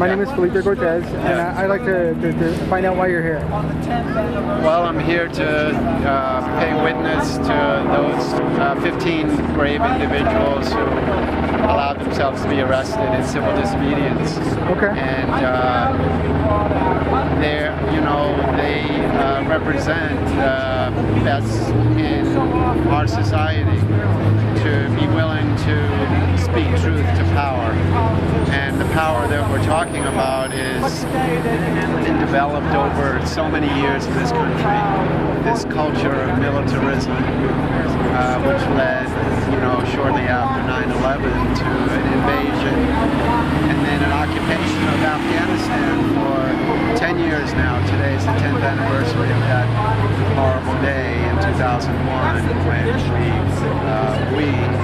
My name is Felipe Cortes, and I'd like to find out why you're here. Well, I'm here to pay witness to those 15 brave individuals who allowed themselves to be arrested in civil disobedience. Okay. And they represent the best in our society to be willing to speak truth to power. And the power that we're talking about is been developed over so many years in this country. This culture of militarism, which led, shortly after 9/11 to an invasion and then an occupation of Afghanistan for 10 years now. Today is the 10th anniversary of that horrible day in 2001 when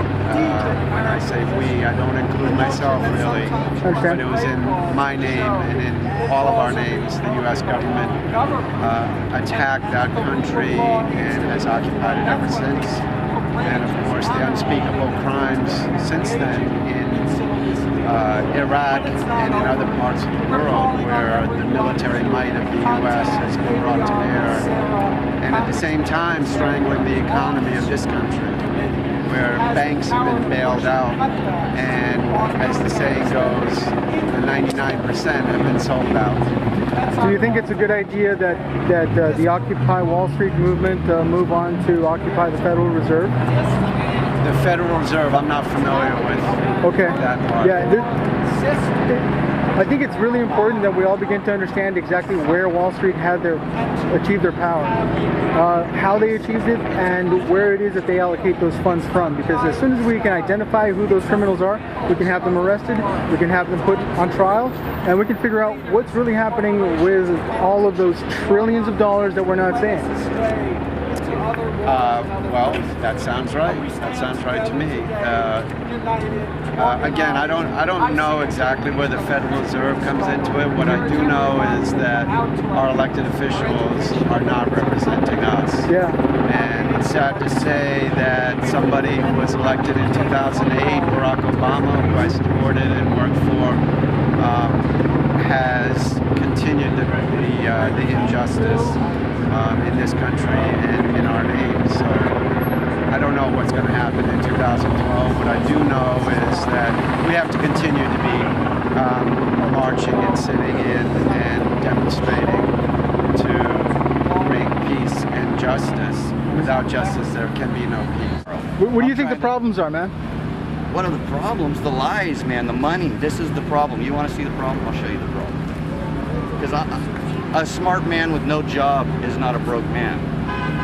when I say we, I don't include myself really, but it was in my name and in all of our names. The U.S. government attacked that country and has occupied it ever since. And of course the unspeakable crimes since then in Iraq and in other parts of the world where the military might of the U.S. has been brought to bear, and at the same time strangling the economy of this country, where banks have been bailed out, and as the saying goes, the 99% have been sold out. Do you think it's a good idea that the Occupy Wall Street movement move on to occupy the Federal Reserve? The Federal Reserve, I'm not familiar with. Okay. That part. Yeah. I think it's really important that we all begin to understand exactly where Wall Street achieved their power, how they achieved it, and where it is that they allocate those funds from. Because as soon as we can identify who those criminals are, we can have them arrested, we can have them put on trial, and we can figure out what's really happening with all of those trillions of dollars that we're not seeing. Well, that sounds right. That sounds right to me. Again, I don't know exactly where the Federal Reserve comes into it. What I do know is that our elected officials are not representing us. Yeah. And it's sad to say that somebody who was elected in 2008, Barack Obama, who I supported and worked for, has continued the injustice in this country and in our name. So I don't know what's going to happen in 2012. What I do know is that we have to continue to be marching and sitting in and demonstrating to bring peace and justice. Without justice, there can be no peace. What do you think the problems are, man? What are the problems? The lies, man, the money. This is the problem. You want to see the problem? I'll show you the problem. Because a smart man with no job is not a broke man.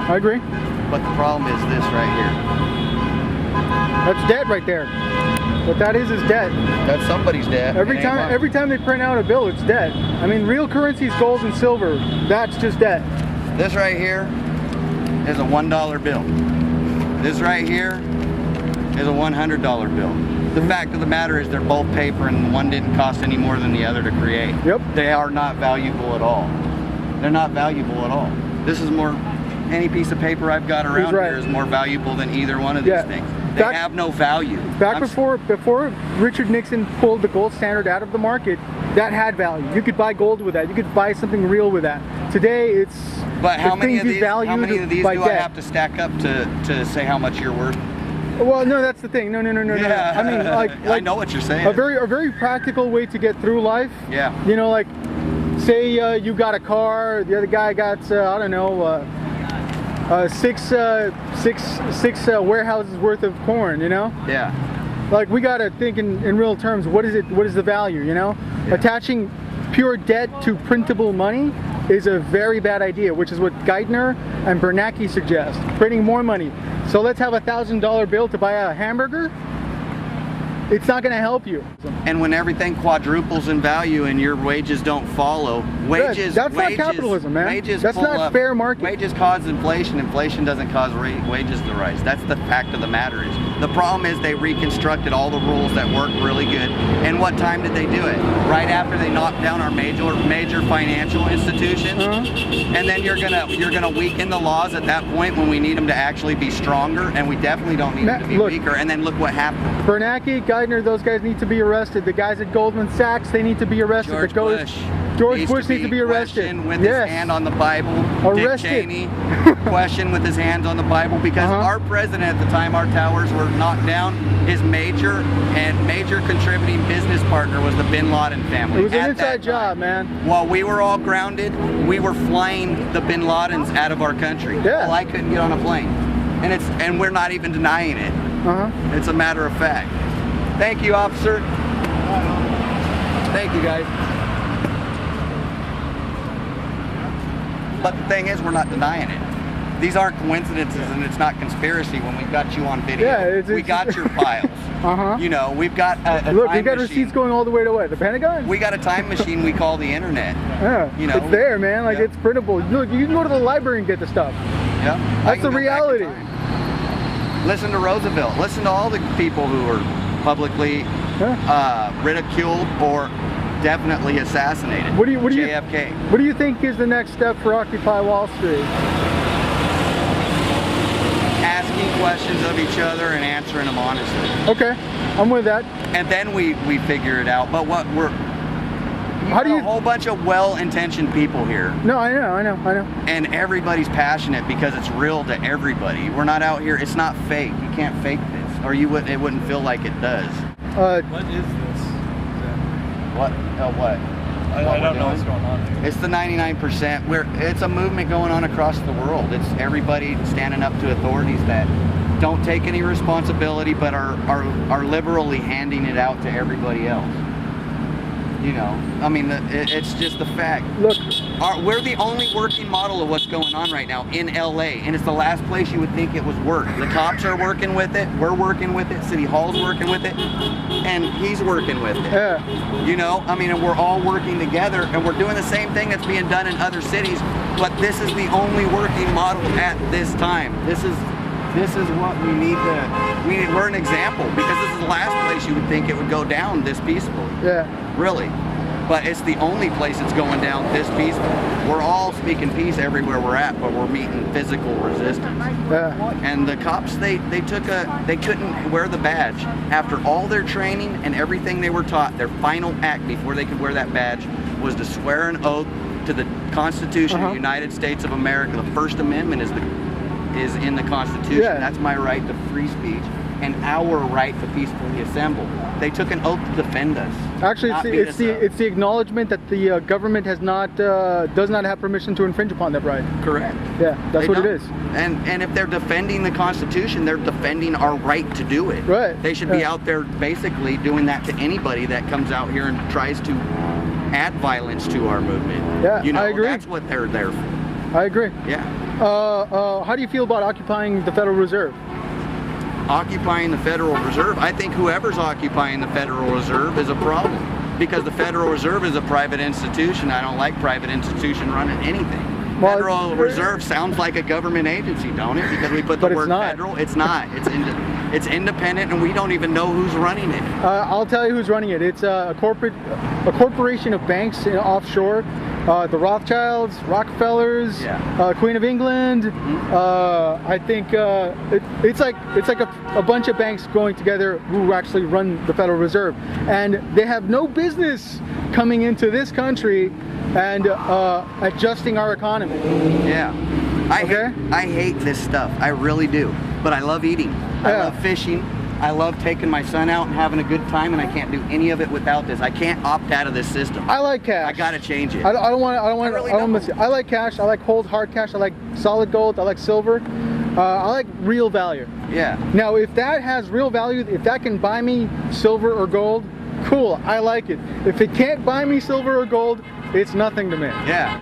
I agree. But the problem is this right here. That's debt right there. What that is debt. That's somebody's debt. Every time they print out a bill, it's debt. I mean, real currency is gold and silver. That's just debt. This right here is a $1 bill. This right here is a $100 bill. The fact of the matter is they're both paper and one didn't cost any more than the other to create. Yep. They are not valuable at all. They're not valuable at all. This is more any piece of paper I've got around right. here is more valuable than either one of these things. They have no value. Back before Richard Nixon pulled the gold standard out of the market, that had value. You could buy gold with that. You could buy something real with that. Today, it's But how many of these do I debt. have to stack up to say how much you're worth? Well, no, that's the thing. No. Yeah. I mean, like I know what you're saying. A very practical way to get through life. Yeah. You know, like say you got a car, the other guy got I don't know, six warehouses worth of corn. You know. Yeah. Like we gotta think in real terms. What is it? What is the value? You know, attaching pure debt to printable money is a very bad idea, which is what Geithner and Bernanke suggest. Printing more money. So let's have $1,000 bill to buy a hamburger. It's not going to help you. And when everything quadruples in value and your wages don't follow, wages... That's not capitalism, man. That's not fair market. Wages cause inflation. Inflation doesn't cause wages to rise. That's the fact of the matter is. The problem is they reconstructed all the rules that worked really good. And what time did they do it? Right after they knocked down our major financial institutions. And then you're gonna weaken the laws at that point when we need them to actually be stronger, and we definitely don't need them to be weaker. And then look what happened. Bernanke, Geithner, those guys need to be arrested. The guys at Goldman Sachs, they need to be arrested. George Bush needs to be arrested. With his hand on the Bible. Arrested. Dick Cheney, question with his hands on the Bible, because our president at the time our towers were knocked down, his major contributing business partner was the Bin Laden family. It was an inside job, man. While we were all grounded, we were flying the Bin Ladens out of our country. Yeah. Well, I couldn't get on a plane, and we're not even denying it. It's a matter of fact. Thank you, officer. Thank you, guys. But the thing is, we're not denying it. These aren't coincidences, and it's not conspiracy when we've got you on video. Yeah, we got your files. You know, we've got a Look, time we got machine. receipts going all the way to what? The Pentagon? We got a time machine we call the internet. Yeah, you know, it's there, man. Like it's printable. Look, you can go to the library and get the stuff. Yeah, that's the reality. Listen to Roosevelt. Listen to all the people who were publicly ridiculed or definitely assassinated. What do you JFK. What do you think is the next step for Occupy Wall Street? Asking questions of each other and answering them honestly. Okay, I'm with that. And then we figure it out. But what we're a whole bunch of well-intentioned people here. No, I know. And everybody's passionate because it's real to everybody. We're not out here. It's not fake. You can't fake this, or it wouldn't feel like it does. What is this? What? What? I don't know what's going on here. It's the 99%. It's a movement going on across the world. It's everybody standing up to authorities that don't take any responsibility, but are liberally handing it out to everybody else. You know, I mean, it's just the fact. Look, we're the only working model of what's going on right now in LA, and it's the last place you would think it was work. The cops are working with it, we're working with it, City Hall's working with it, and he's working with it. Yeah. You know, I mean, and we're all working together, and we're doing the same thing that's being done in other cities, but this is the only working model at this time. This is what we need to. We're an example, because this is the last place you would think it would go down this peacefully. Yeah. Really. But it's the only place it's going down this peaceful. We're all speaking peace everywhere we're at, but we're meeting physical resistance. Yeah. And the cops, they couldn't wear the badge. After all their training and everything they were taught, their final act before they could wear that badge was to swear an oath to the Constitution of the United States of America. The First Amendment is in the Constitution. Yeah. That's my right to free speech and our right to peacefully assemble. They took an oath to defend us. Actually, it's the acknowledgement that the government does not have permission to infringe upon that right. Correct. Yeah, that's what it is. And if they're defending the Constitution, they're defending our right to do it. Right. They should be out there basically doing that to anybody that comes out here and tries to add violence to our movement. Yeah, you know, I agree. That's what they're there for. I agree. Yeah. How do you feel about occupying the Federal Reserve? Occupying the Federal Reserve, I think whoever's occupying the Federal Reserve is a problem, because the Federal Reserve is a private institution. I don't like private institution running anything. Well, Federal Reserve sounds like a government agency, don't it? Because we put the word federal. It's not. It's independent, and we don't even know who's running it. I'll tell you who's running it. It's a corporation of banks offshore the Rothschilds, Rockefellers, Queen of England. I think it's like a bunch of banks going together who actually run the Federal Reserve, and they have no business coming into this country and adjusting our economy. Yeah. I hate this stuff. I really do. But I love eating. I love fishing. I love taking my son out and having a good time, and I can't do any of it without this. I can't opt out of this system. I like cash. I gotta change it. I don't miss it. I like cash. I like hard cash. I like solid gold. I like silver. I like real value. Yeah. Now, if that has real value, if that can buy me silver or gold, cool. I like it. If it can't buy me silver or gold, it's nothing to me. Yeah.